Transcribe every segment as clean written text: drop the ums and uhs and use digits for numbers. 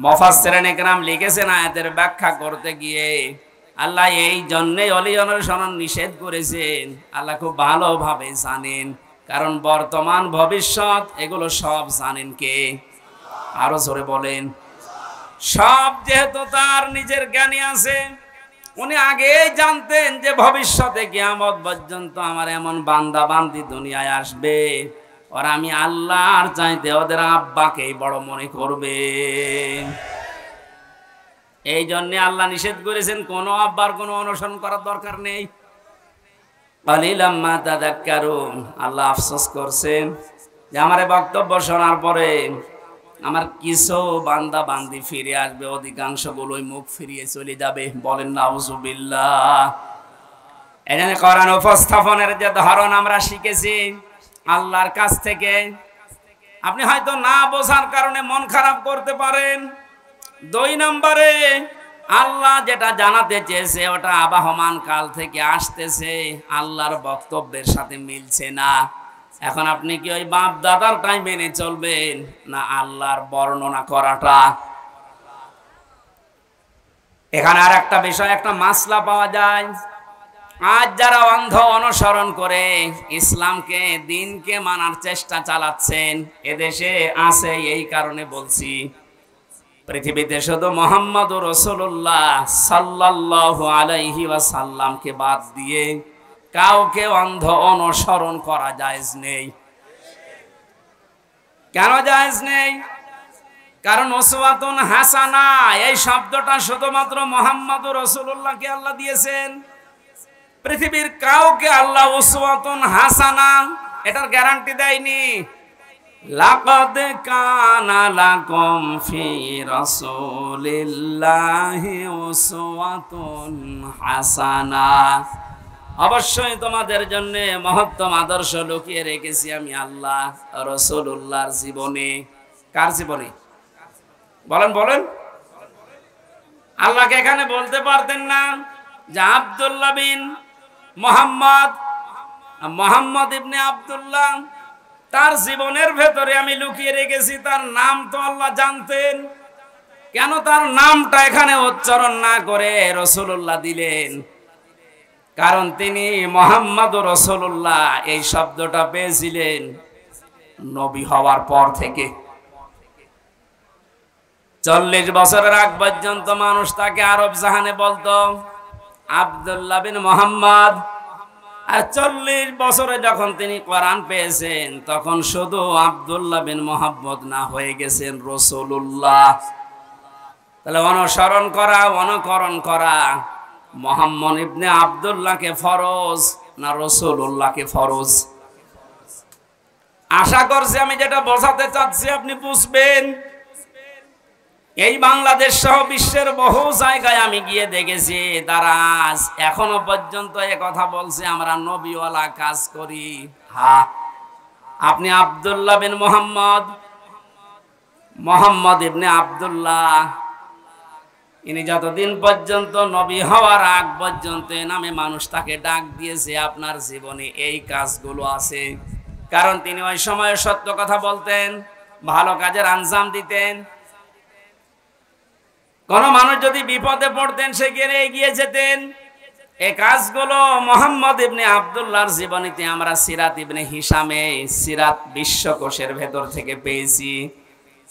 মুফাসসিরিন ইকরাম লিখেছেন আয়াতের ব্যাখ্যা করতে গিয়ে আল্লাহ এই জন্যই অলি অনুসরণ নিষেধ করেছেন। আল্লাহ খুব ভালোভাবে জানেন, কারণ বর্তমান ভবিষ্যৎ এগুলো সব জানেন কে? আরো জোরে বলেন। সব যেহেতু তার নিজের জ্ঞানী আছে, উনি আগেই জানতেন যে ভবিষ্যতে কিয়ামত পর্যন্ত আমার এমন বান্দা বান্দি দুনিয়ায় আসবে, আর আমি আল্লাহর চাইতে ওদের আব্বাকেই বড় মনে করবে। এই জন্য আল্লাহ নিষেধ করেছেন কোনো আব্বার কোনো অনুসরণ করার দরকার নেই। কালিলাম মা তাযাক্কারুন। আল্লাহ আফসোস করছেন যে আমার বক্তব্য শোনার পরে আমার কিছু বান্দা বান্দি ফিরে আসবে, অধিকাংশ গুলোই মুখ ফিরিয়ে চলে যাবে। বলেন নাউজুবিল্লাহ। এখানে কোরআন উপস্থাপনের যে ধরন আমরা শিখেছি আল্লাহর কাছ থেকে, আপনি হয়তো না বোঝার কারণে মন খারাপ করতে পারেন। 2 নম্বরে আল্লাহ যেটা জানাতে চেয়েছে ওটা আবাহমান কাল থেকে আসতেছে, আল্লাহর বক্তব্যের সাথে মিলছে না। এখন আপনি কি ওই বাপ দাদারটাই মেনে চলবেন না আল্লাহর বর্ণনা করাটা? এখানে আর একটা বিষয়, একটা মাসলা পাওয়া যায়। আজ যারা অন্ধ অনুসরণ করে ইসলামকে, দিনকে মানার চেষ্টা চালাচ্ছেন, এদেশে আছে। এই কারণে বলছি, পৃথিবীতে শুধু মুহাম্মদুর রাসূলুল্লাহ সাল্লাল্লাহু আলাইহি ওয়াসাল্লামকে বাদ দিয়ে কাউকে অন্ধ অনুসরণ করা জায়েজ নেই। কেন জায়েজ নেই? কারণ উসওয়াতুন হাসানা এই শব্দটা শুধুমাত্র মুহাম্মদুর রাসূলুল্লাহকে আল্লাহ দিয়েছেন। পৃথিবীর কাউকে আল্লাহ উসওয়াতুন হাসানা এটার গ্যারান্টি দেয়নি। লাকাদ কানা লাকুম ফি রাসূলিল্লাহি উসওয়াতুন হাসানা। অবশ্যই তোমাদের জন্য মহত্তম আদর্শ লুকিয়ে রেখেছি আমি আল্লাহ রাসূলুল্লাহর জীবনে। কার জীবনে? বলেন বলেন। আল্লাহকে এখানে বলতে পারতেন না যে আব্দুল্লাহ বিন মোহাম্মদ ইবনে আব্দুল্লাহ, তার জীবনের ভেতরে আমি লুকিয়ে রেখেছি। তার নাম তো আল্লাহ জানতেন, কেন তার নামটা এখানে উচ্চারণ না করে রাসূলুল্লাহ দিলেন? কারণ তিনি মুহাম্মদুর রাসূলুল্লাহ এই শব্দটা পেয়েছিলেন নবী হওয়ার পর থেকে। 40 বছরের আগ পর্যন্ত মানুষ তাকে আরব জাহানে বলতো আব্দুল্লাহ বিন মোহাম্মদ। আর 40 বছরে যখন তিনি কোরআন পেয়েছেন তখন শুধু আব্দুল্লাহ বিন মোহাম্মদ না, হয়ে গেছেন রাসূলুল্লাহ। তাহলে অনুসরণ করা, অনুকরণ করা মুহাম্মদ ইবনে আব্দুল্লাহকে ফরজ না রাসূলুল্লাহকে ফরজ? আশা করছি আমি যেটা বোঝাতে চাচ্ছি আপনি বুঝবেন। এই বাংলাদেশ সহ বিশ্বের বহু জায়গায় আমি গিয়ে দেখেছি তারা আজ এখনো পর্যন্ত এ কথা বলছে আমরা নবীওয়ালা কাজ করি। হ্যাঁ, আপনি আব্দুল্লাহ বিন মোহাম্মদ ইবনে আব্দুল্লাহ, ইনি যতদিন পর্যন্ত নবী হওয়ার আগ পর্যন্ত নামে মানুষ তাকে ডাক দিয়েছে, আপনার জীবনে এই কাজগুলো আছে। কারণ তিনি ওই সময় সত্য কথা বলতেন, ভালো কাজের আঞ্জাম দিতেন। কোন মানুষ যদি বিপদে পড়তেন সেখানে এগিয়ে যেতেন। এই কাজগুলো মুহাম্মদ ইবনে আব্দুল্লাহর জীবনীতে আমরা সিরাত ইবনে হিশামে সিরাত বিশ্বকোষের ভেতর থেকে পেয়েছি।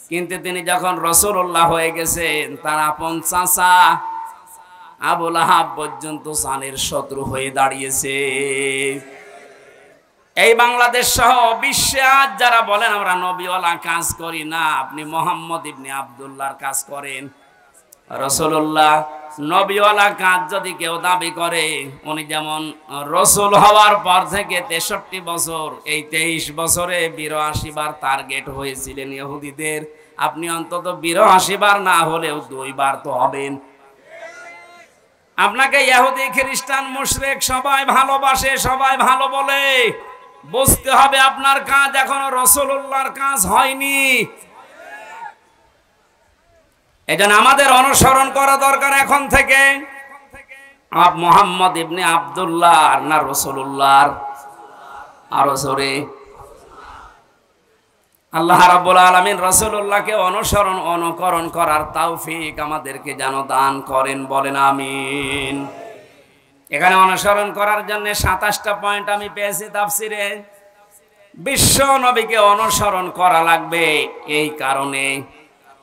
কিন্তু তিনি যখন রাসূলুল্লাহ হয়ে গেছেন তার আপন চাচা আবু লাহাব পর্যন্ত জানের শত্রু হয়ে দাঁড়িয়েছে। এই বাংলাদেশ সহ বিশ্বে আজ যারা বলেন আমরা নবীওয়ালা কাজ করি না, আপনি মুহাম্মদ ইবনে আব্দুল্লাহর কাজ করেন। রাসূলুল্লাহ নবীওয়ালা কাজ যদি কেউ দাবি করে, উনি যেমন রাসূল হওয়ার পর থেকে 63 বছর, এই 23 বছরে 82 বার টার্গেট হয়েছিলেন ইহুদিদের, আপনি অন্তত 82 বার না হলেও 2 বার তো হবেন। আপনাকে ইহুদি খ্রিস্টান মুশরিক সবাই ভালোবাসে, সবাই ভালো বলে, বুঝতে হবে আপনার কাজ এখনো রাসূলুল্লাহর কাজ হয়নি। এজন্য আমাদের অনুসরণ করা দরকার এখন থেকে মুহাম্মদ ইবনে আব্দুল্লাহ না রাসূলুল্লাহর? আরো জোরে। আল্লাহ রাব্বুল আলামিন রাসূলুল্লাহকে অনুসরণ অনুকরণ করার তৌফিক আমাদেরকে যেন দান করেন, বলেন আমিন। এখানে অনুসরণ করার জন্য 27টা পয়েন্ট আমি পেয়েছি তাফসিরে। বিশ্ব নবীকে অনুসরণ করা লাগবে এই কারণে,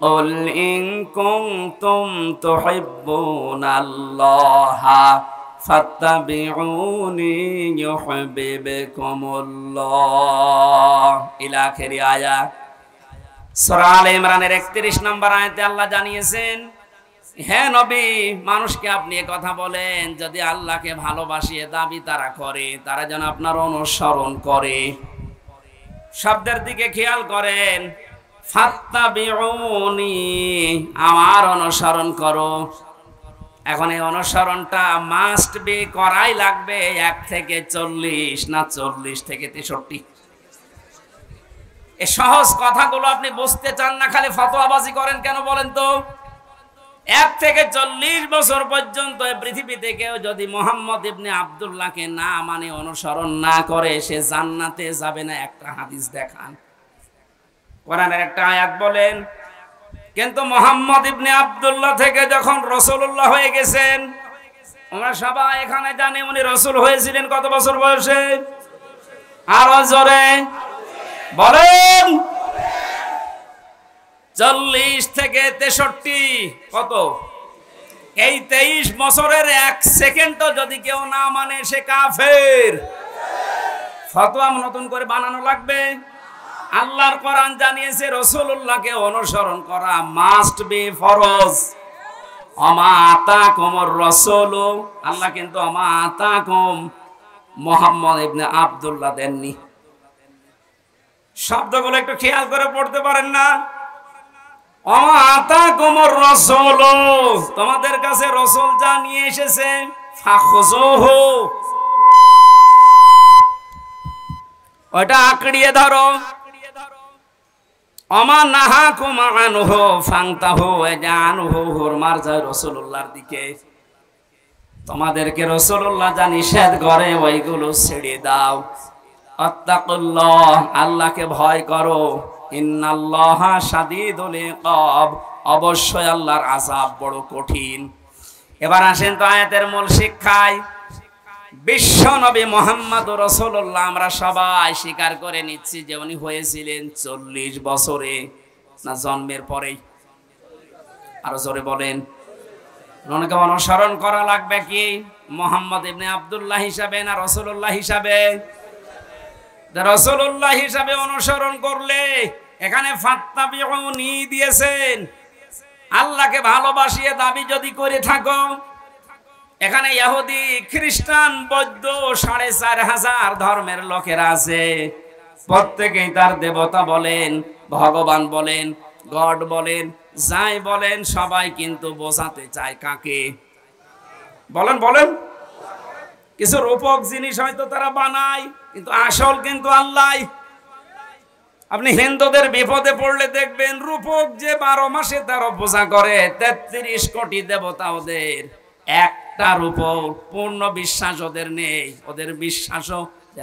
কুল ইন কুনতুম তুহিব্বুনাল্লাহা ফাত্তাবিউনি ইউহিব্বুকুমুল্লাহ ইলা আখিরি আয়াত। সূরা আলে ইমরানের 31 নম্বর আয়াতে আল্লাহ জানিয়েছেন, হে নবী, মানুষকে আপনি কথা বলেন যদি আল্লাহকে ভালোবাসিয়ে দাবি তারা করে, তারা যেন আপনার অনুসরণ করে। শব্দের দিকে খেয়াল করেন, ফাত্তাবিউনি, আমার অনুসরণ করো। এখন এই অনুসরণটা মাস্ট বি, করাই লাগবে 1 থেকে 40 না 40 থেকে 63। এই সহজ কথাগুলো আপনি বুঝতে চান না, খালি ফতোয়াবাজি করেন কেন বলেন তো? 1 থেকে 40 বছর পর্যন্ত পৃথিবীতে কেউ যদি মুহাম্মদ ইবনে আব্দুল্লাহকে না মানে অনুসরণ না করে সে জান্নাতে যাবে না। একটা হাদিস দেখান, কোরআনের একটা আয়াত বলেন। কিন্তু মুহাম্মদ ইবনে আব্দুল্লাহ থেকে যখন রাসূলুল্লাহ হয়ে গেছেন, আমরা সবাই এখানে জানি উনি রাসূল হয়েছিলেন কত বছর বয়সে? আরো জোরে বলেন। 40 থেকে 63, কত? এই 23 বছরের 1 সেকেন্ডও যদি কেউ না মানে সে কাফের। ফতোয়া নতুন করে বানানো লাগবে? আল্লাহর কোরআন জানিয়েছে রাসূলুল্লাহকে অনুসরণ করা মাস্ট বি, ফরজ। আমা আতাকুমুর রাসূল, আল্লাহ কিন্তু আমা আতাকুম মুহাম্মদ ইবনে আব্দুল্লাহ দেননি। শব্দগুলো একটু খেয়াল করে পড়তে পারেন না? আমা আতাকুমুর রাসূল, তোমাদের কাছে রাসূল যা নিয়ে এসেছে ফাখুযুহু, ওটা আঁকড়িয়ে ধরো। আমা নাহাকুম আনহু ফান্তাহু, জানহু হুরমার যায় রাসূলুল্লাহর দিকে। তোমাদেরকে রাসূলুল্লাহ যা নিষেধ করে ওইগুলো ছেড়ে দাও। আত্তাকুল্লাহ, আল্লাহকে ভয় করো। ইন্নাল্লাহা শাদীদুল ইকাব, অবশ্যই আল্লাহর আযাব বড় কঠিন। এবার আসেন তো আয়াতের মূল শিক্ষায়। বিশ্ব নবী মুহাম্মদুর রাসূলুল্লাহ আমরা সবাই স্বীকার করে নিচ্ছি যে উনি হয়েছিলেন 40 বছরে, না জন্মের পরেই? আরো জোরে বলেন। ওনাকে অনুসরণ করা লাগবে কি মুহাম্মদ ইবনে আব্দুল্লাহ হিসাবে না রাসূলুল্লাহ হিসাবে? রাসূলুল্লাহ হিসাবে অনুসরণ করলে এখানে ফাত্তাবিউনি দিয়েছেন। আল্লাহকে ভালোবাসিয়ে দাবি যদি করে থাকো, এখানে ইহুদি খ্রিস্টান বৌদ্ধ 4500 ধর্মের লোকেরা আছে, প্রত্যেকেই তার দেবতা বলেন, ভগবান বলেন, গড বলেন, যাই বলেন, সবাই কিন্তু বোঝাতে চায় কাকে? বলেন বলেন। কিছু রূপক জিনিস হয়তো তারা বানায়, কিন্তু আসল কিন্তু আল্লাহ। আপনি হিন্দুদের বিপদে পড়লে দেখবেন রূপক যে 12 মাসে 13 পূজা করে, 33 কোটি দেবতা ওদের, একটা রূপক পূর্ণ বিশ্বাস ওদের নেই। ওদের বিশ্বাসও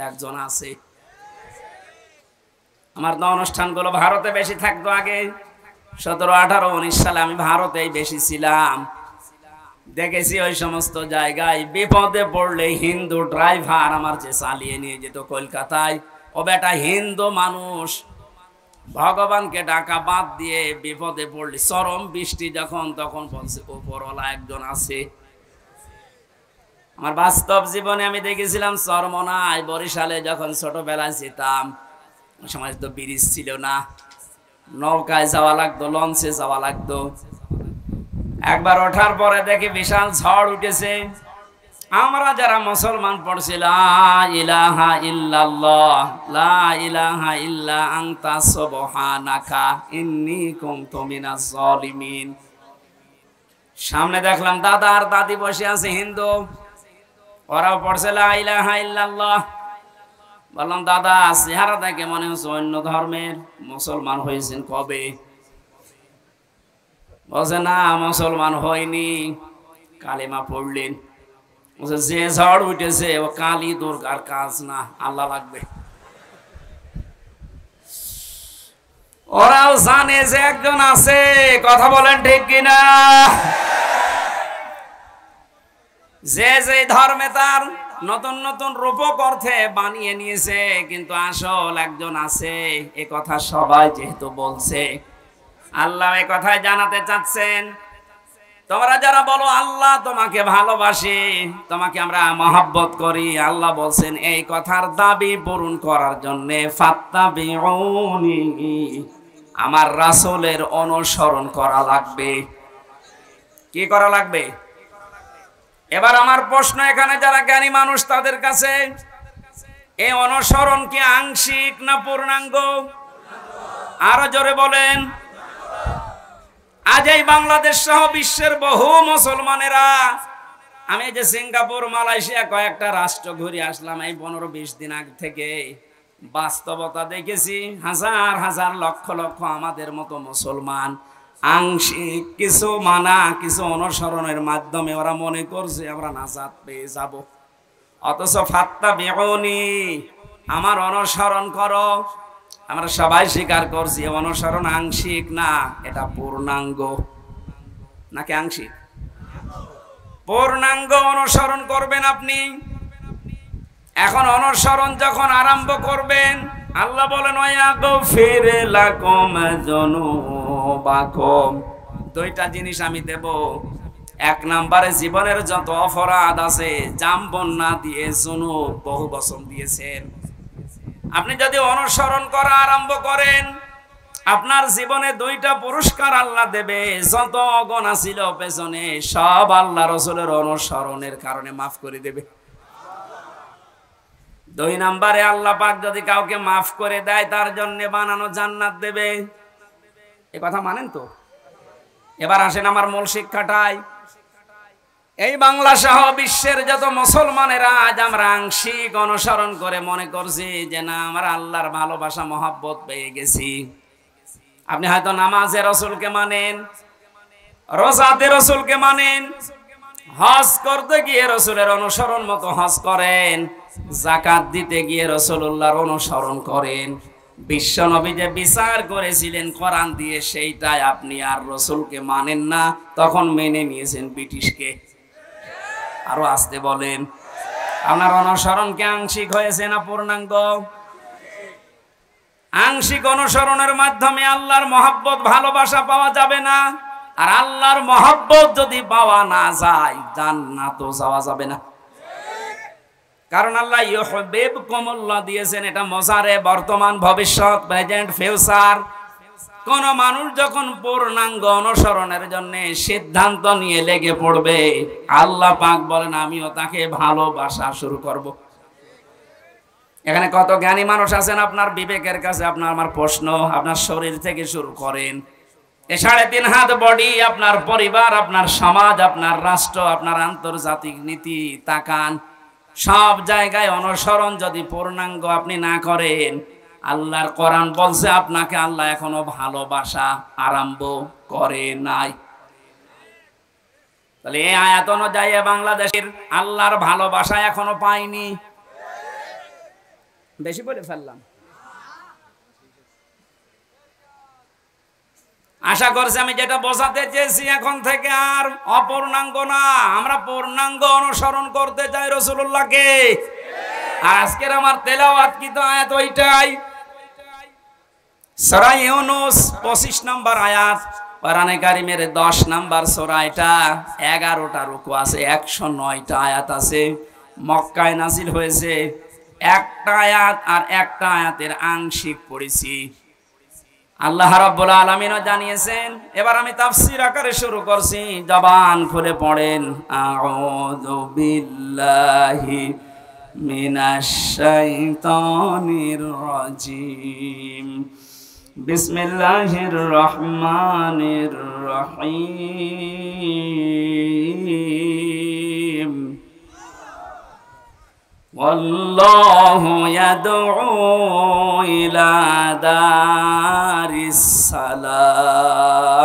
একজন আছে। আমার তো অনুষ্ঠানগুলো ভারতে বেশি থাকতো আগে, 17, 18, 19 সালে আমি ভারতেই বেশি ছিলাম। দেখেছি ওই সমস্ত জায়গায় বিপদে পড়লে হিন্দু ড্রাইভার আমার যে চালিয়ে নিয়ে যেত কলকাতায়, ও বেটা হিন্দু মানুষ, ভগবানকে ডাকা বাদ দিয়ে বিপদে পড়লে, চরম বৃষ্টি যখন, তখন বলছে উপরওয়ালা একজন আছে। আমার বাস্তব জীবনে আমি দেখেছিলাম চরমনায়, বরিশালে যখন ছোটবেলায় যেতাম, ওই সময় তো ব্রিজ ছিল না, নৌকায় যাওয়া লাগতো, লঞ্চে যাওয়া লাগতো। একবার ওঠার পরে দেখি বিশাল ঝড় উঠেছে। আমরা যারা মুসলমান পড়ছি লা ইলাহা ইল্লাল্লাহ, লা ইলাহা ইল্লা আনতা সুবহানাকা ইন্নী কুনতু মিনাজ জালিমিন। সামনে দেখলাম দাদা আর দাদি বসে আছে হিন্দু, ওরাও পড়ছে লা ইলাহা ইল্লাল্লাহ। বললাম দাদা চেহারা দেখে মনে হচ্ছে অন্য ধর্মের, মুসলমান হয়েছেন কবে? বলছে না মুসলমান হয়নি, কালেমা পড়লেন। বলছে যে ঝড় উঠেছে ও কালী দুর্গার কাজ না, আল্লাহ লাগবে। ওরাও জানে যে একজন আছে, কথা বলেন ঠিক কিনা? যে যে ধর্মে তার নতুন নতুন রূপক অর্থে বানিয়ে নিয়েছে, কিন্তু আসল একজন আছে, এ কথা সবাই যেহেতু বলছে, আল্লাহ এ কথাই জানাতে চাচ্ছেন, তোমরা যারা বলো আল্লাহ তোমাকে ভালোবাসে, তোমাকে আমরা মহব্বত করি, আল্লাহ বলছেন এই কথার দাবি পূরণ করার জন্য ফাত্তাবিউনি, আমার রাসূলের অনুসরণ করা লাগবে। কি করা লাগবে? এবার আমার প্রশ্ন এখানে যারা জ্ঞানী মানুষ তাদের কাছে, এই অনুসরণ কি আংশিক না পূর্ণাঙ্গ? আরো জোরে বলেন। আজ এই বাংলাদেশ সহ বিশ্বের বহু মুসলমানেরা, আমি যে সিঙ্গাপুর, মালয়েশিয়া কয়েকটা রাষ্ট্র ঘুরে আসলাম এই 15-20 দিন আগে থেকে, বাস্তবতা দেখেছি হাজার হাজার লক্ষ লক্ষ আমাদের মতো মুসলমান আংশিক কিছু মানা, কিছু অনুসরণের মাধ্যমে ওরা মনে করছে আমরা নাজাত পেয়ে যাব। অথচ ফাত্তাবিউনি, আমার অনুসরণ করো, আমরা সবাই স্বীকার করছি অনুসরণ আংশিক না, এটা পূর্ণাঙ্গ। নাকি আংশিক? পূর্ণাঙ্গ অনুসরণ করবেন আপনি। এখন অনুসরণ যখন আরম্ভ করবেন, আল্লাহ বলেন ওয়াগফির লাকুম যুনুবাকুম, দুইটা জিনিস আমি দেব। এক নম্বরে জীবনের যত অপরাধ আছে, জাম বন্যা দিয়ে যুনুব বহু বছর দিয়েছেন, আপনি যদি অনুসরণ করা আরম্ভ করেন, আপনার জীবনে দুইটা পুরস্কার আল্লাহ দেবে। যত অগণা ছিল পেছনে, সব আল্লাহ রাসূলের অনুসরণের কারণে মাফ করে দেবে। দুই নম্বরে আল্লাহ পাক যদি কাউকে মাফ করে দেয়, তার জন্য বানানো জান্নাত দেবে। এ কথা মানেন তো? এবার আসেন আমার মূল শিক্ষাটাই। এই বাংলা সহ বিশ্বের যত মুসলমানেরা আজ আমরা আংশিক অনুসরণ করে মনে করছি যে না, আমরা আল্লাহর ভালোবাসা মহব্বত পেয়ে গেছি। আপনি হয়তো নামাজে রাসূলকে মানেন, রোজাতে রাসূলকে মানেন, হজ করতে গিয়ে রাসূলের অনুসরণ মতো হজ করেন, যাকাত দিতে গিয়ে রাসূলুল্লাহর অনুসরণ করেন। বিশ্ব নবী যে বিচার করেছিলেন কোরআন দিয়ে, সেইটাই আপনি আর রাসূলকে মানেন না, তখন মেনে নিয়েছেন ব্রিটিশকে। আরো আসতে বলেন। আপনার অনুসরণ কি আংশিক হয়েছে না পূর্ণাঙ্গ? আংশিক অনুসরণের মাধ্যমে আল্লাহর মহব্বত ভালোবাসা পাওয়া যাবে না, আর আল্লাহর মহব্বত যদি পাওয়া না যায়, জান্নাতও যাওয়া যাবে না। কারণ আল্লাহ ইউহিব্বুকুমুল্লাহ দিয়েছেন, এটা মজারে বর্তমান, ভবিষ্যৎ, প্রেজেন্ট, ফিউচার। কোন মানুষ যখন পূর্ণাঙ্গ অনুসরণের জন্য সিদ্ধান্ত নিয়ে লেগে পড়বে, আল্লাহ পাক বলেন আমিও তাকে ভালোবাসা শুরু করব। এখানে কত জ্ঞানী মানুষ আছেন, আপনার বিবেকের কাছে আপনার আমার প্রশ্ন, আপনার শরীর থেকে শুরু করেন, এ 3.5 হাত বডি, আপনার পরিবার, আপনার সমাজ, আপনার রাষ্ট্র, আপনার আন্তর্জাতিক নীতি তাকান, সব জায়গায় অনুসরণ যদি পূর্ণাঙ্গ আপনি না করেন, আল্লাহর কোরআন বলছে আপনাকে আল্লাহ এখনো ভালোবাসা আরম্ভ করে নাই। তাহলে এই আয়াত অনুযায়ী বাংলাদেশের আল্লাহর ভালোবাসা এখনো পাইনি। বেশি বলে ফেললাম? আশা করছি আমি যেটা বোঝাতে চেয়েছি এখন থেকে আর অপূর্ণাঙ্গ না, আমরা পূর্ণাঙ্গ অনুসরণ করতে চাই রাসূলুল্লাহকে। আর আজকের আমার তেলাওয়াত কি তো আয়াত ওইটাই, সূরা ইউনূস 25 নম্বর আয়াত, কোরআনে কারীমের 10 নম্বর সূরা, এটা 11টা রুকু আছে, 109টা আয়াত আছে, মক্কায় নাজিল হয়েছে। একটা আয়াত আর একটা আয়াতের আংশিক পড়েছি, আল্লাহ রাব্বুল আলামিনও জানিয়েছেন। এবার আমি তাফসীর আকারে শুরু করছি, জবান খুলে পড়েন। আউযু বিল্লাহি মিনাশ শাইতানির রাজিম, বিসমিল্লাহির রহমানির রহিম। ওয়াল্লাহু ইয়াদউ ইলা দারিস সালাম।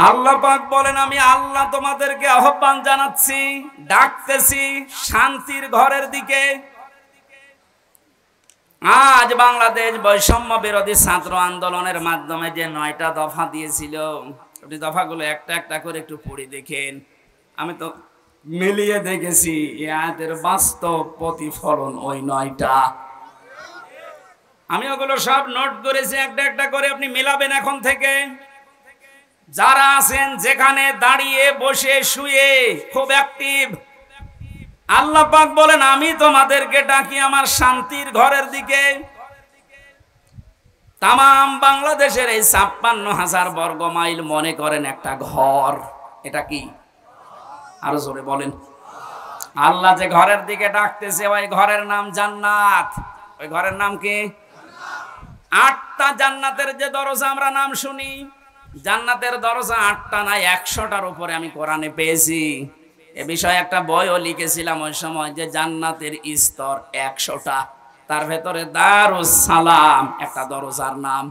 আল্লাহ পাক বলেন আমি আল্লাহ তোমাদেরকে আহ্বান জানাচ্ছি, ডাকতেছি শান্তির ঘরের দিকে। আজ বাংলাদেশ বৈষম্য বিরোধী ছাত্র আন্দোলনের মাধ্যমে যে 9টা দফা দিয়েছিল, আপনি দফাগুলো একটা একটা করে একটু পড়ে দেখেন। আমি তো মিলিয়ে দেখেছি এই আয়াতের বাস্তব প্রতিফলন ওই 9টা। আমি ওগুলো সব নোট করেছি একটা একটা করে, আপনি মিলাবেন এখন থেকে। যারা আছেন যেখানে, দাঁড়িয়ে বসে শুয়ে, খুব অ্যাক্টিভ, আল্লাহ পাক বলেন আমি তোমাদেরকে ডাকি আমার শান্তির ঘরের দিকে। তামাম বাংলাদেশের এই 56,000 বর্গ মাইল মনে করেন একটা ঘর। এটা কি? আরো জোরে বলেন। আল্লাহ যে ঘরের দিকে ডাকতেছে ওই ঘরের নাম জান্নাত। ওই ঘরের নাম কি? 8টা জান্নাতের যে দরজা আমরা নাম শুনি, জান্নাতের দরজা 8টা না 100টার উপরে আমি কোরআনে পেয়েছি। এ বিষয়ে একটা বইও লিখেছিলাম ওই সময়, যে জান্নাতের স্তর 100টা। তার ভেতরে দারুস সালাম একটা দরজার নাম।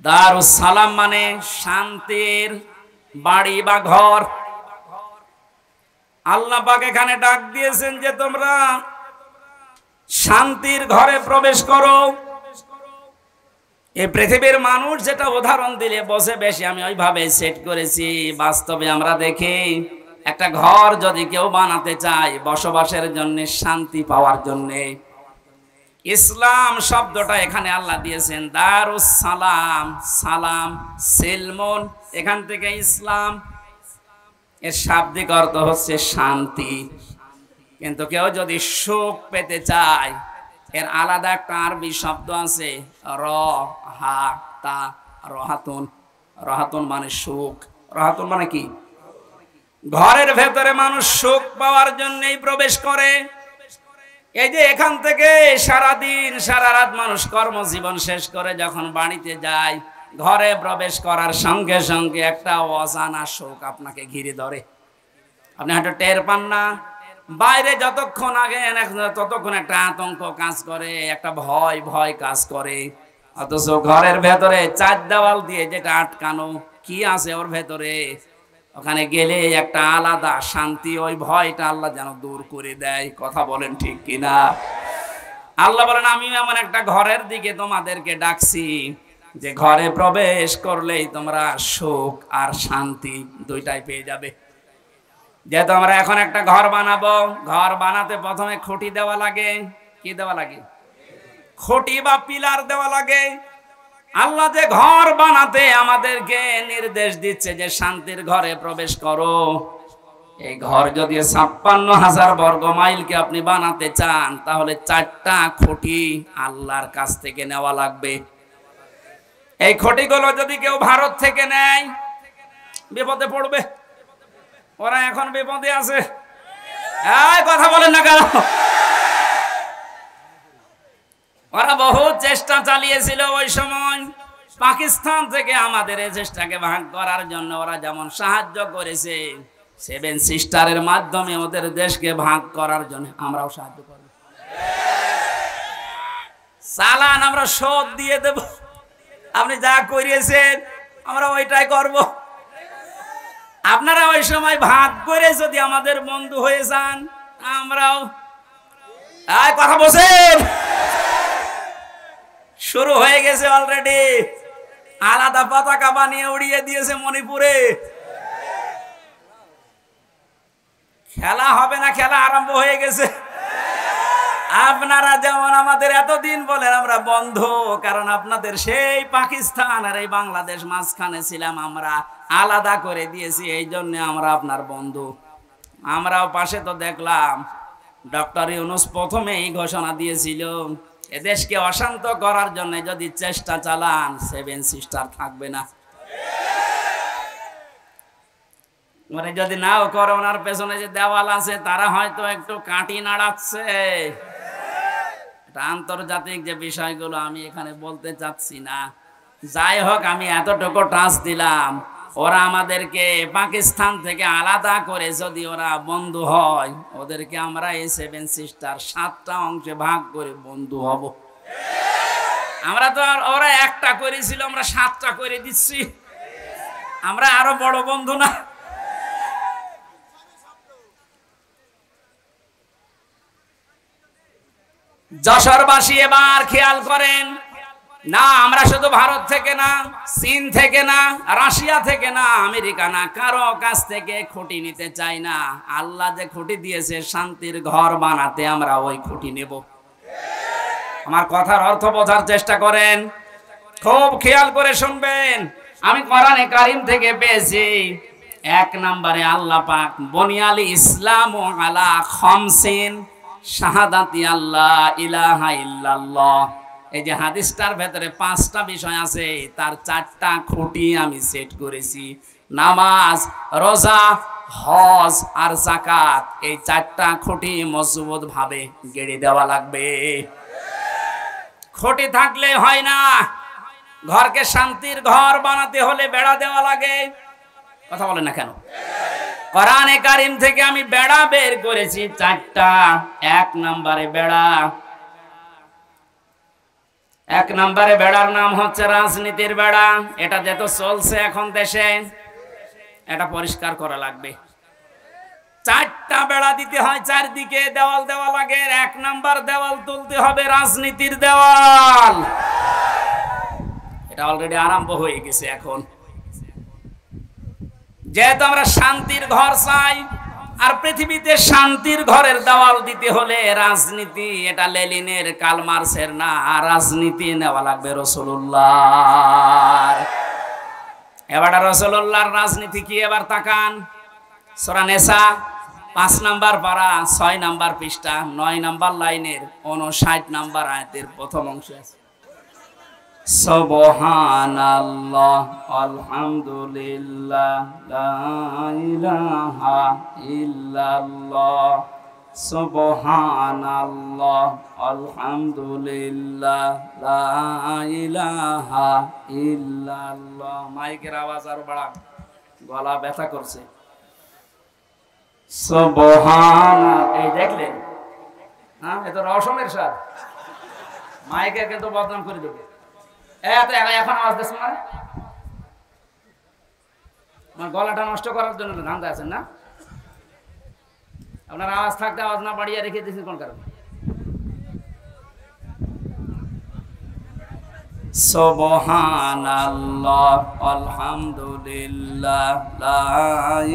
দারুস সালাম মানে শান্তির বাড়ি বা ঘর। আল্লাহ পাক এখানে ডাক দিয়েছেন যে তোমরা শান্তির ঘরে প্রবেশ করো। এই পৃথিবীর মানুষ যেটা উদাহরণ দিলে বসে বেশি, আমি ওইভাবে সেট করেছি। বাস্তবে আমরা দেখি একটা ঘর যদি কেউ বানাতে চায় বসবাসের জন্য, শান্তি পাওয়ার জন্য, ইসলাম শব্দটা এখানে আল্লাহ দিয়েছেন দারুস সালাম। সালাম সিলমুন, এখান থেকে ইসলাম, এর শাব্দিক অর্থ হচ্ছে শান্তি। কিন্তু কেউ যদি সুখ পেতে চায়, এর আলাদা একটা আরবি শব্দ আছে রহাতুন। রহাতুন মানে সুখ। রহাতুন মানে কি? ঘরের ভেতরে মানুষ সুখ পাওয়ার জন্যই প্রবেশ করে। এই যে এখান থেকে সারাদিন সারা রাত মানুষ কর্মজীবন শেষ করে যখন বাড়িতে যায়, ঘরে প্রবেশ করার সঙ্গে সঙ্গে একটা অজানা সুখ আপনাকে ঘিরে ধরে। আপনি হয়তো টের পান না। বাইরে যতক্ষণ আগে ততক্ষণ একটা আতঙ্ক কাজ করে, একটা ভয় ভয় কাজ করে। অথচ ঘরের ভেতরে 4 দেওয়াল দিয়ে যেটা আটকানো, কি আছে ওর ভেতরে, ওখানে গেলে একটা আলাদা শান্তি, ওই ভয়টা আল্লাহ যেন দূর করে দেয়। কথা বলেন ঠিক কিনা? আল্লাহ বলেন আমি এমন একটা ঘরের দিকে তোমাদেরকে ডাকছি যে ঘরে প্রবেশ করলেই তোমরা সুখ আর শান্তি দুইটাই পেয়ে যাবে। যেহেতু আমরা এখন একটা ঘর বানাবো, ঘর বানাতে প্রথমে খুঁটি দেওয়া লাগে। কি দেওয়া লাগে? খুঁটি বা পিলার দেওয়া লাগে। আল্লাহ যে ঘর বানাতে আমাদেরকে নির্দেশ দিচ্ছে যে শান্তির ঘরে প্রবেশ করো, এই ঘর যদি 56,000 বর্গ মাইলকে আপনি বানাতে চান, তাহলে 4টা খুঁটি আল্লাহর কাছ থেকে নেওয়া লাগবে। এই খুঁটিগুলো যদি কেউ ভারত থেকে নেয়, বিপদে পড়বে। ওরা এখন বিপদে আছে। এই কথা বলেন না কেন? ওরা বহু চেষ্টা চালিয়েছিল ওই সময় পাকিস্তান থেকে আমাদের এই চেষ্টাকে ভাগ করার জন্য। ওরা যেমন সাহায্য করেছে 7 সিস্টারের মাধ্যমে ওদের দেশকে ভাগ করার জন্য, আমরাও সাহায্য করব। চালান আমরা শোধ দিয়ে দেব। আপনি যা করিয়েছেন আমরা ওইটাই করব। আপনারা ওই সময় ভাগ করে যদি আমাদের বন্ধু হয়ে যান, আমরাও কথা বলছেন। শুরু হয়ে গেছে অলরেডি। আলাদা পতাকা বানিয়ে উড়িয়ে দিয়েছে মণিপুরে। খেলা হবে না, খেলা আরম্ভ হয়ে গেছে। আপনারা যেমন আমাদের এতদিন বলেন আমরা বন্ধু, কারণ আপনাদের সেই পাকিস্তান আর এই বাংলাদেশ মাঝখানে ছিলাম, আমরা আলাদা করে দিয়েছি, এই জন্য আমরা আপনার বন্ধু। আমরাও পাশে তো দেখলাম ডক্টর ইউনূস প্রথমে এই ঘোষণা দিয়েছিল, এদেশকে অশান্ত করার জন্য যদি চেষ্টা চালান 7 সিস্টার থাকবে না। মানে যদি নাও করে, ওনার পেছনে যে দেওয়াল আছে তারা হয়তো একটু কাঠি নাড়াচ্ছে। আন্তর্জাতিক যে বিষয়গুলো আমি এখানে বলতে চাচ্ছি না। যাই হোক, আমি এতটুকু টাচ দিলাম, ওরা আমাদেরকে পাকিস্তান থেকে আলাদা করে যদি ওরা বন্ধু হয়, ওদেরকে আমরা এই 7 সিস্টার 7টা অংশে ভাগ করে বন্ধু হব। আমরা তো আর ওরা একটা করেছিল, আমরা 7টা করে দিচ্ছি। আমরা আরো বড় বন্ধু না? যশোরবাসী এবার খেয়াল করেন, না আমরা শুধু ভারত থেকে না, চীন থেকে না, রাশিয়া থেকে না, আমেরিকা না, কারো কাছ থেকে খুঁটি নিতে চাই না। আল্লাহ যে খুঁটি দিয়েছে শান্তির ঘর বানাতে, আমরা ওই খুঁটি নেব। আমার কথার অর্থ বোঝার চেষ্টা করেন, খুব খেয়াল করে শুনবেন। আমি কোরআনে কারীম থেকে পেয়েছি, 1 নম্বরে আল্লাহ পাক বুনিয়াল ইসলাম আলা খামসিন শাহাদাতি আল্লাহ ইলাহা ইল্লাল্লাহ। এই যে হাদিসটার ভেতরে 5টা বিষয় আছে, তার 4টা খুঁটি আমি সেট করেছি। নামাজ, রোজা, হজ আর যাকাত, এই 4টা খুঁটি মজবুত ভাবে গেড়ে দেওয়া লাগবে। খুঁটি থাকলে হয় না। ঘরকে শান্তির ঘর বানাতে হলে বেড়া দেওয়া লাগে। কথা বলেন না কেন? কোরআনে কারীম থেকে আমি বেড়া বের করেছি 4টা। 1 নম্বরে বেড়া, 1 নম্বরে বেড়ার নাম হচ্ছে রাজনীতির বেড়া। এটা যেহেতু চলছে এখন দেশে, এটা পরিষ্কার করা লাগবে। 4টা বেড়া দিতে হয়, চারদিকে দেওয়াল দেওয়া লাগে। 1 নম্বর দেওয়াল তুলতে হবে রাজনীতির দেওয়াল। এটা অলরেডি আরম্ভ হয়ে গেছে। এখন যেহেতু আমরা শান্তির ঘর চাই, আর পৃথিবীতে শান্তির ঘরের দেওয়াল দিতে হলে রাজনীতি, এটা লেনিনের কার্ল মার্কসের না, রাজনীতি নেওয়া লাগবে রাসূলুল্লাহর। এবার রাসূলুল্লাহর রাজনীতি কি? এবার তাকান, সূরা নিসা 5 নম্বর পারা 6 নম্বর পৃষ্ঠা 9 নম্বর লাইনের 59 নম্বর আয়াতের প্রথম অংশ আছে। সুবহানাল্লাহ আলহামদুলিল্লাহ লা ইলাহা ইল্লাল্লাহ, সুবহানাল্লাহ আলহামদুলিল্লাহ লা ইলাহা ইল্লাল্লাহ। মাইকের আওয়াজ আরো বাড়ান, গলা ব্যথা করছে। সুবহানাল্লাহ, এই দেখলেন? হ্যাঁ, এটা রসমের স্বাদ। মাইকে কিন্তু বদনাম করে দেবে। এখন আওয়াজ দিচ্ছে না, আমার গলাটা নষ্ট করার জন্য ধান্দা আছেন না? আপনার আওয়াজ থাকতে আওয়াজ না বাড়িয়ে রেখে দিয়েছেন কোন কারণে? সুবহানাল্লাহ আলহামদুলিল্লাহ লা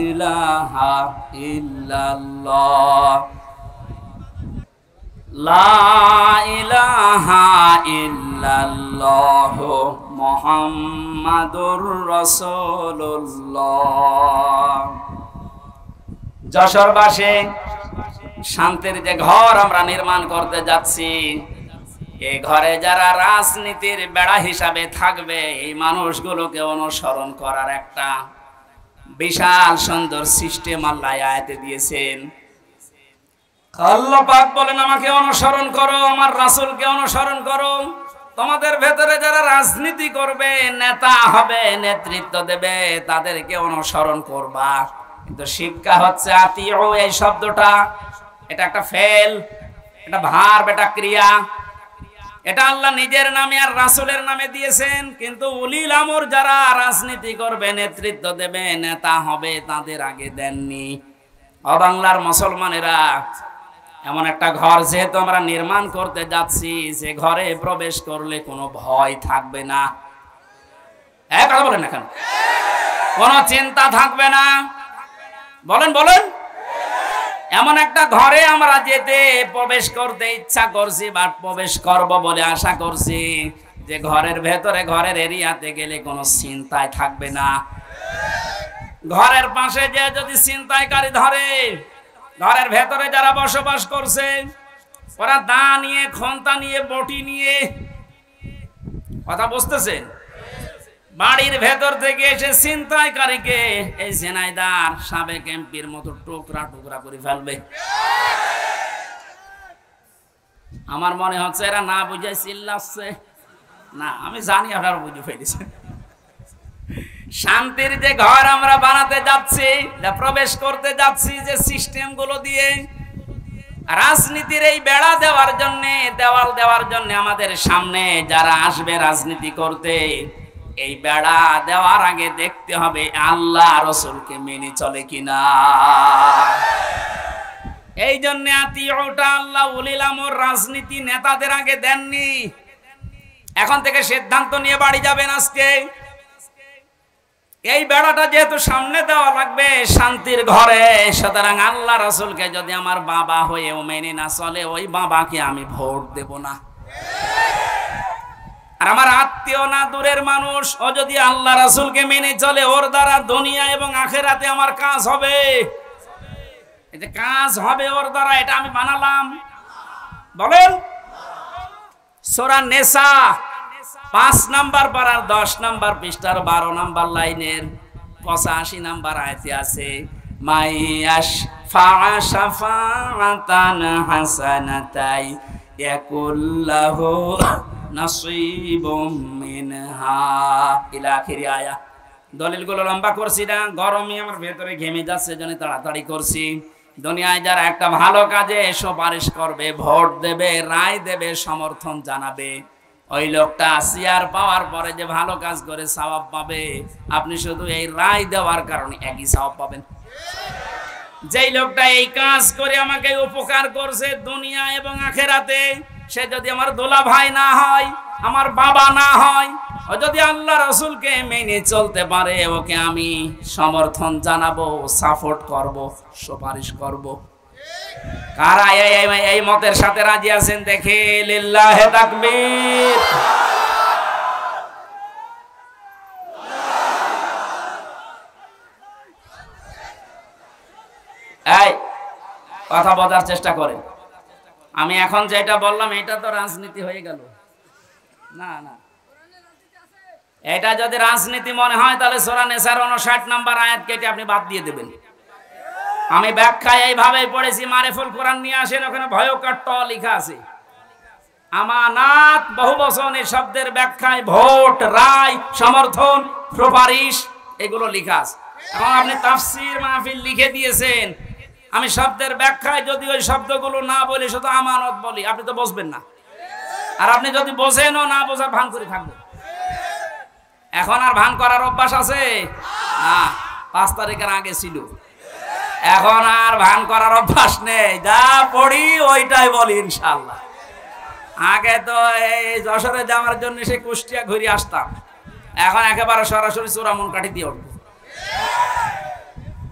ইলাহা ইল্লাল্লাহ, লা ইলাহা ইল্লাল্লাহ মুহাম্মাদুর রাসূলুল্লাহ। যশোরবাসী, শান্তির যে ঘর আমরা নির্মাণ করতে যাচ্ছি, এই ঘরে যারা রাজনীতির বেড়া হিসাবে থাকবে, এই মানুষগুলোকে অনুসরণ করার একটা বিশাল সুন্দর সিস্টেম আল্লাহ আয়াতে দিয়েছেন। আল্লাহ পাক বলেন, আমাকে অনুসরণ করো, আমার রাসূলকে অনুসরণ করো। তোমাদের ভেতরে যারা রাজনীতি করবে, নেতা হবে, নেতৃত্ব দেবে, তাদেরকে অনুসরণ করবা। কিন্তু শিক্ষা হচ্ছে আতিউ, এই শব্দটা এটা একটা ফেল, এটা ভার্ব, এটা ক্রিয়া। এটা আল্লাহ নিজের নামে আর রাসূলের নামে দিয়েছেন, কিন্তু উলিল আমর যারা রাজনীতি করবে, নেতৃত্ব দেবে, নেতা হবে, তাদের আগে দেননি। বাংলার মুসলমানেরা, এমন একটা ঘর যেহেতু আমরা নির্মাণ করতে যাচ্ছি, যে ঘরে প্রবেশ করলে কোনো ভয় থাকবে না। কথা বলেন না কেন? কোনো চিন্তা থাকবে না। বলেন বলেন। এমন একটা ঘরে আমরা যেতে প্রবেশ করতে ইচ্ছা করছি বা প্রবেশ করব বলে আশা করছি, যে ঘরের ভেতরে, ঘরের এরিয়াতে গেলে কোনো চিন্তায় থাকবে না। ঘরের পাশে যে যদি ছিনতাইকারী ধরে, ঘরের ভেতরে যারা বসবাস করছে, ওরা দা নিয়ে, খন্তা নিয়ে, বটি নিয়ে, কথা বুঝতেছেন, বাড়ির ভেতর থেকে এসে ছিনতাইকারীকে এই ঝিনাইদার সাবেক এমপির মতো টুকরা টুকরা করে ফেলবে। আমার মনে হচ্ছে এরা না বুঝে চিল্লাচ্ছে না, আমি জানি আপনারা বুঝে ফেলেছে। শান্তির যে ঘর আমরা বানাতে যাচ্ছি, প্রবেশ করতে যাচ্ছি, যে সিস্টেম গুলো দিয়ে রাজনীতির এই বেড়া দেওয়ার জন্য, দেওয়াল দেওয়ার জন্য, আমাদের সামনে যারা আসবে রাজনীতি করতে, এই বেড়া দেওয়ার আগে দেখতে হবে আল্লাহ রাসূলকে মেনে চলে কিনা। এই জন্য আতিউটা আল্লাহ উলিল আমর রাজনীতি নেতাদের আগে দেননি। এখন থেকে সিদ্ধান্ত নিয়ে বাড়ি যাবেন আজকে। এই বেড়াটা যেহেতু সামনে দেওয়া লাগবে শান্তির ঘরে, সুতরাং আল্লাহ রাসূলকে যদি আমার বাবা হয়েও মেনে না চলে, ওই বাবাকে আমি ভোট দেব না। আর আমার আত্মীয় না, দূরের মানুষ, ও যদি আল্লাহ রাসূলকে মেনে চলে, ওর দ্বারা দুনিয়া এবং আখিরাতে আমার কাজ হবে। এটা কাজ হবে ওর দ্বারা, এটা আমি বানালাম। বলেন সূরা নিসা 5 নাম্বার পারার 10 নাম্বার পৃষ্ঠার 12 নাম্বার লাইনের 85 নাম্বার আয়াতে আছে, মাইয়াশ ফাআশাফাতান হাসানাতাই ইয়াকুল্লাহু নাসিবুম মিনহা ইলা আখিরি আয়া। দলিলগুলো লম্বা করছি না, গরমে আমার ভেতরে ঘেমে যাচ্ছে, জন্য তাড়াতাড়ি করছি। দুনিয়ায় যারা একটা ভালো কাজে সুপারিশ করবে, ভোট দেবে, রায় দেবে, সমর্থন জানাবে, ওই লোকটা চেয়ার পাওয়ার পরে যে ভালো কাজ করে সওয়াব পাবে, আপনি শুধু এই রায় দেওয়ার কারণে একই সওয়াব পাবেন। যেই লোকটা এই কাজ করে আমাকে উপকার করছে দুনিয়া এবং আখিরাতে, সে যদি আমার দোলা ভাই না হয়, আমার বাবা না হয়, ও যদি আল্লাহ রাসূলকে মেনে চলতে পারে, ওকে আমি সমর্থন জানাবো, সাপোর্ট করব, সুপারিশ করব। কারা এই মতের সাথে রাজি আছেন দেখে লিল্লাহে তাকবীর। এই কথা বোঝার চেষ্টা করেন। আমি এখন যেটা বললাম এটা তো রাজনীতি হয়ে গেল না। না, এটা যদি রাজনীতি মনে হয় তাহলে সূরা নিসার 59 নাম্বার আয়াত কেটে আপনি বাদ দিয়ে দেবেন। আমি ব্যাখ্যায় এইভাবেই পড়েছি, মারিফুল কোরআন নিয়ে আসেন, ওখানে ভয়ঙ্কর ট লেখা আছে। আমানাত বহুবচনের শব্দের ব্যাখ্যায় ভোট, রায়, সমর্থন, সুপারিশ এগুলো লেখা আছে। এখন আপনি তাফসীর মাহফিল লিখে দিয়েছেন, আমি শব্দের ব্যাখ্যায় যদি ওই শব্দগুলো না বলি, শুধু আমানত বলি, আপনি তো বুঝবেন না। আর আপনি যদি বোঝেনও না, বোঝার ভান করে থাকবেন। এখন আর ভান করার অভ্যাস আছে না, 5 তারিখের আগে ছিল। এখন আর ভান করার অভ্যাস নেই, যা পড়ি ওইটাই বলি ইনশাআল্লাহ। আগে তো এই যশোরে যাওয়ার জন্য সে কুষ্টিয়া ঘুরে আসতাম, এখন একেবারে সরাসরি চূড়ামন কাঠি দিয়ে উঠবো।